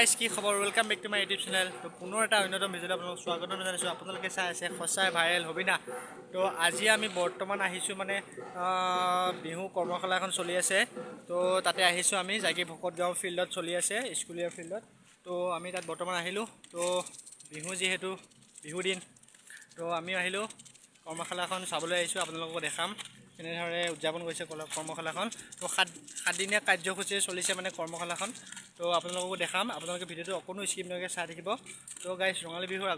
guys কি খবৰ welcome back to my YouTube channel তো পুনৰ এটা অন্যতম ভিডিঅ'ত আপোনালোক স্বাগতম জনাইছোঁ আপোনালোকে চাই আছে সঁচাই ভাইৰেল হবি না তো আজি আমি বৰ্তমান আহিছোঁ মানে বিহু কৰ্মশালা এখন চলি আছে তো তাতে আহিছোঁ আমি জাগি ভকত গাঁও ফিল্ডত চলি আছে স্কুলীয়া ফিল্ডত তো আমি তাত বৰ্তমান আহিলোঁ তো বিহু যিহেতু বিহু দিন তো আমি আহিলোঁ কৰ্মশালাখন চাবলৈ আহিছোঁ আপোনালোকক দেখাম কেনেদৰে উদযাপন কৰিছে কৰ্মশালাখন তো সাতদিনীয়া কাৰ্যসূচী চলিছে মানে কৰ্মশালাখন তো আপোনালোককো দেখাম আপোনালোকে ভিডিঅ'টো অকণো স্কিপ নকৰাকৈ চাই থাকিব তো গাইজ ৰঙালী বিহুৰ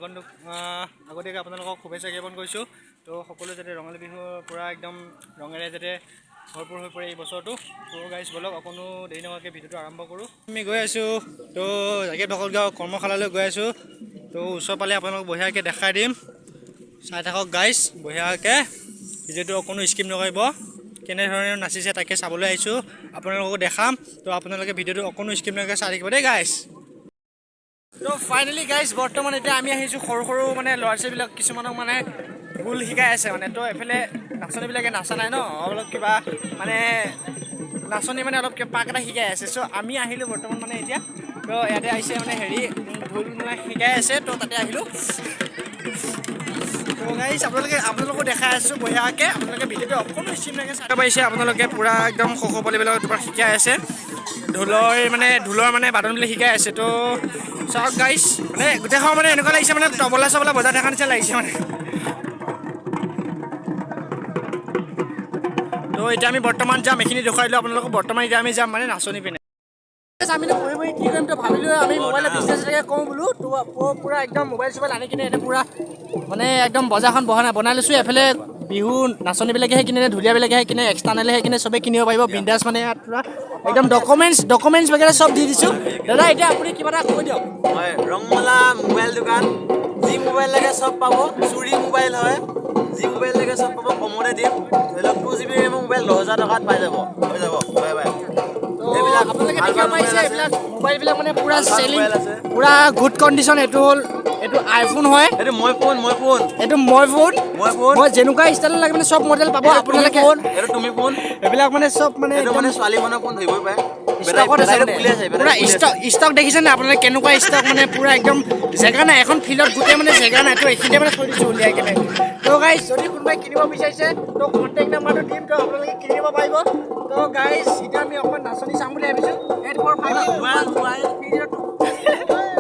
আগতীয়াকৈ আপোনালোকক শুভেচ্ছা জ্ঞাপন কৰিছোঁ তো সকলো যাতে ৰঙালী বিহুৰ পূৰা একদম ৰঙেৰে যাতে ভৰপূৰ হৈ পৰে এই বছৰটো তো গাইজ বলক অকণো দেৰি নকৰাকৈ ভিডিঅ'টো আৰম্ভ কৰোঁ আমি গৈ আছোঁ তো জাগি ভকত গাঁও কৰ্মশালালৈ গৈ আছোঁ তো ওচৰ পালে আপোনালোকক বঢ়িয়াকৈ দেখাই দিম চাই থাকক গাইজ বঢ়িয়াকৈ ভিডিঅ'টো অকণো স্কিপ নকৰিব কেনেধৰণে নাচিছে তাকে চাবলৈ আহিছোঁ আপোনালোককো দেখাম তো আপোনালোকে ভিডিঅ'টো অকণো স্কিপ নকৰাকৈ চাই থাকিব দেই গাইজ তো ফাইনেলি গাইজ বৰ্তমান এতিয়া আমি আহিছোঁ সৰু সৰু মানে ল'ৰা ছোৱালীবিলাক কিছুমানক মানে ভুল শিকাই আছে মানে তো এফালে নাচনীবিলাকে নাচা নাই ন অলপ কিবা মানে নাচনী মানে অলপ কিবা পাক এটা শিকাই আছে চ' আমি আহিলোঁ বৰ্তমান মানে এতিয়া তো ইয়াতে আহিছে মানে হেৰি ঢোল মানে শিকাই আছে তো তাতে আহিলোঁ তো গাইজ আপোনালোকো দেখাই আছোঁ বঢ়িয়াকৈ আপোনালোকে ভিডিঅ'টো অকণো স্কিপ নকৰাকৈ চাব পাৰিছে আপোনালোকে পূৰা একদম সৰু পোৱালিবিলাকক তোমাৰ শিকাই আছে ঢোলৰ মানে বাদনবিলাক শিকাই আছে তো চাওক গাইজ মানে গোটেইখন মানে এনেকুৱা লাগিছে মানে তবলা চবলা বজাই থকা নিচিনা লাগিছে মানে তো এতিয়া আমি বৰ্তমান যাম এইখিনি দেখুৱাই দিলোঁ আপোনালোকক বৰ্তমান এতিয়া আমি যাম মানে নাচনী পিনে আমি বহি বহি কি কৰিম তো ভাবিলোঁ আমি মোবাইলৰ বিজনেছ এটাকে কওঁ বোলো তো পূৰা একদম মোবাইল চোবাইল আনি কিনে এতিয়া পূৰা মানে একদম বজাৰখন বনাই লৈছোঁ এফালে বিহু নাচনীবিলাকেহে কিনে ঢুলীয়াবিলাকেহে কিনে এক্সটাৰ্নেলেহে কিনে চবেই কিনিব পাৰিব বিন্দাছ মানে ইয়াত পূৰা একদম ডকুমেণ্টছ বাগেৰে চব দি দিছোঁ দাদা এতিয়া আপুনি কিবা এটা কৈ দিয়ক হয় ৰংমলা মোবাইল দোকান যি মোবাইল লাগে চব পাব চুৰি মোবাইল হয় যি মোবাইল লাগে চব পাব কমতে দিম ধৰি লওক 2GB ৰেমৰ মোবাইল 10,000 টকাত পাই যাব হৈ যাব বাই বাই এইবিলাক আপোনালোকে দেখিব পাৰিছে এইবিলাক মোবাইলবিলাক মানে পূৰা চেলিং মোবাইল আছে পূৰা গুড কণ্ডিশ্যন এইটো হ'ল এইটো আইফোন হয় এইটো মই ফোন এইটো মই ফোন যেনেকুৱা ষ্টাইলত লাগে মানে চব মডেল পাব আপোনালোকে এইটো তুমি ফোন এইবিলাক মানে চব মানে এইটো মানে ছোৱালী মানুহৰ ফোন ধৰিবই পাৰে ষ্টকত আছে মানে পূৰা ষ্টক দেখিছে নে আপোনালোকে কেনেকুৱা ষ্টক মানে পূৰা একদম জেগা নাই এখন ফিল্ডত গোটেই মানে জেগা নাই তো এইখিনিতে মানে থৈ দিছোঁ উলিয়াই কেনে তো গাইজ যদি কোনোবাই কিনিব বিচাৰিছে তো কণ্টেক্ট নাম্বাৰটো দিম তো আপোনালোকে কিনিব পাৰিব তো গাইজ এতিয়া আমি অকণমান নাচনী চাম বুলি ভাবিছোঁ 8451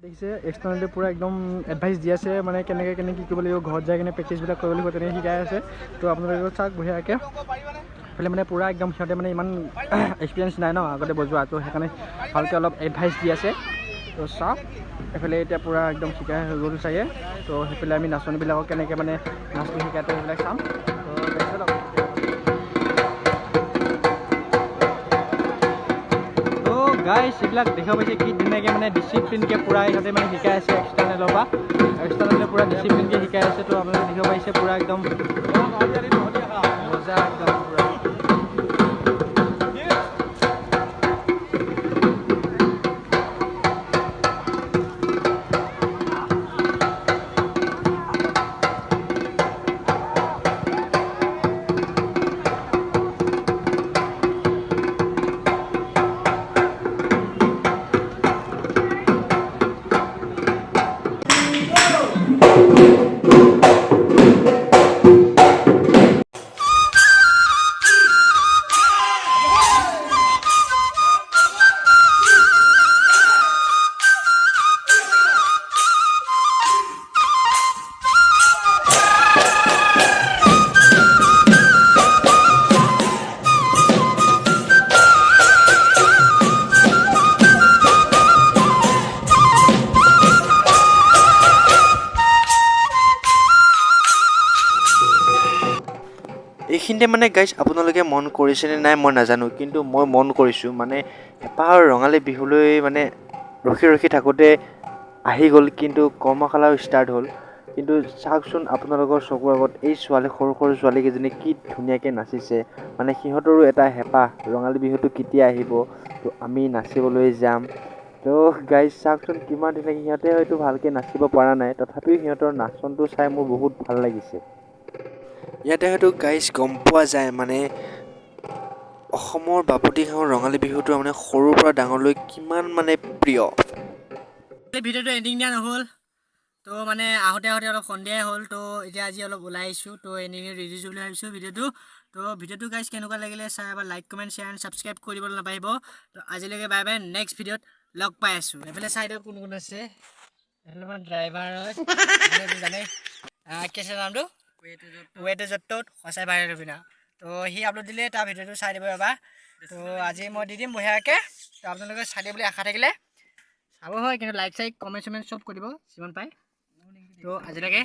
দেখিছে এক্সটাৰ্নেলি পূৰা একদম এডভাইচ দি আছে মানে কেনেকৈ কি কৰিব লাগিব ঘৰত যাই কিনে প্ৰেক্টিছবিলাক কৰিব লাগিব তেনেকৈ শিকাই আছে তো আপোনালোকে চাওক বঢ়িয়াকৈ এইফালে মানে পূৰা একদম সিহঁতে মানে ইমান এক্সপিৰিয়েঞ্চ নাই ন আগতে বজোৱা তো সেইকাৰণে ভালকৈ অলপ এডভাইচ দি আছে তো চাওক এইফালে এতিয়া পূৰা একদম শিকাই হৈ গ'ল চাগে তো সেইফালে আমি নাচনীবিলাকক কেনেকৈ মানে নাচটো শিকাই তো সেইবিলাক চাম তো গাইজ এইবিলাক দেখাব পাইছে কি ধুনীয়াকৈ মানে ডিচিপ্লিনকৈ পূৰা ইহঁতে মানে শিকাই আছে এক্সটাৰ্নেলৰ পৰা পূৰা ডিচিপ্লিনকৈ শিকাই আছে তো আপোনালোকে দেখিব পাৰিছে পূৰা একদম মজা একদম পূৰা এইখিনিতে মানে গাইজ আপোনালোকে মন কৰিছেনে নাই মই নাজানো কিন্তু মই মন কৰিছোঁ মানে এপাহৰ ৰঙালী বিহুলৈ মানে ৰখি থাকোঁতে আহি গ'ল কিন্তু কৰ্মশালাও ষ্টাৰ্ট হ'ল কিন্তু চাওকচোন আপোনালোকৰ চকুৰ আগত এই সৰু ছোৱালীকেইজনী কি ধুনীয়াকৈ নাচিছে মানে সিহঁতৰো এটা হেঁপাহ ৰঙালী বিহুটো কেতিয়া আহিব তো আমি নাচিবলৈ যাম তো গাইজ চাওকচোন কিমান ধুনীয়াকৈ সিহঁতে হয়তো ভালকৈ নাচিব পৰা নাই তথাপিও সিহঁতৰ নাচনটো চাই মোৰ বহুত ভাল লাগিছে ইয়াতে হয়তো গাইজ গম পোৱা যায় মানে অসমৰ বাপতিসাহোন ৰঙালী বিহুটো মানে সৰুৰ পৰা ডাঙৰলৈ কিমান মানে প্ৰিয় ভিডিঅ'টো এণ্ডিং দিয়া নহ'ল তো মানে আহোঁতে অলপ সন্ধিয়াই হ'ল তো এতিয়া আজি অলপ ওলাই আহিছোঁ তো এণ্ডিং ৰিলিজ বুলি ভাবিছোঁ ভিডিঅ'টো তো ভিডিঅ'টো গাইজ কেনেকুৱা লাগিলে চাই এবাৰ like comment share and subscribe কৰিবলৈ নাপাহৰিব তো আজিলৈকে বাই বাই নেক্সট ভিডিঅ'ত লগ পাই আছোঁ এইফালে চাইডত কোন কোন আছে এইফালে আমাৰ ড্ৰাইভাৰ হয় জানে কি আছে নামটো ৱেট য'ত সঁচাই ভাইৰেল ৰবিনা তো সি আপলোড দিলে তাৰ ভিডিঅ'টো চাই দিব এবাৰ তো আজি মই দি দিম বঢ়িয়াকৈ তো আপোনালোকে চাই দিব বুলি আশা থাকিলে চাব হয় কিন্তু লাইক চাইক কমেণ্ট চমেণ্ট চব কৰিব যিমান পায় তো আজিলৈকে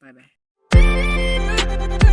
বাই বাই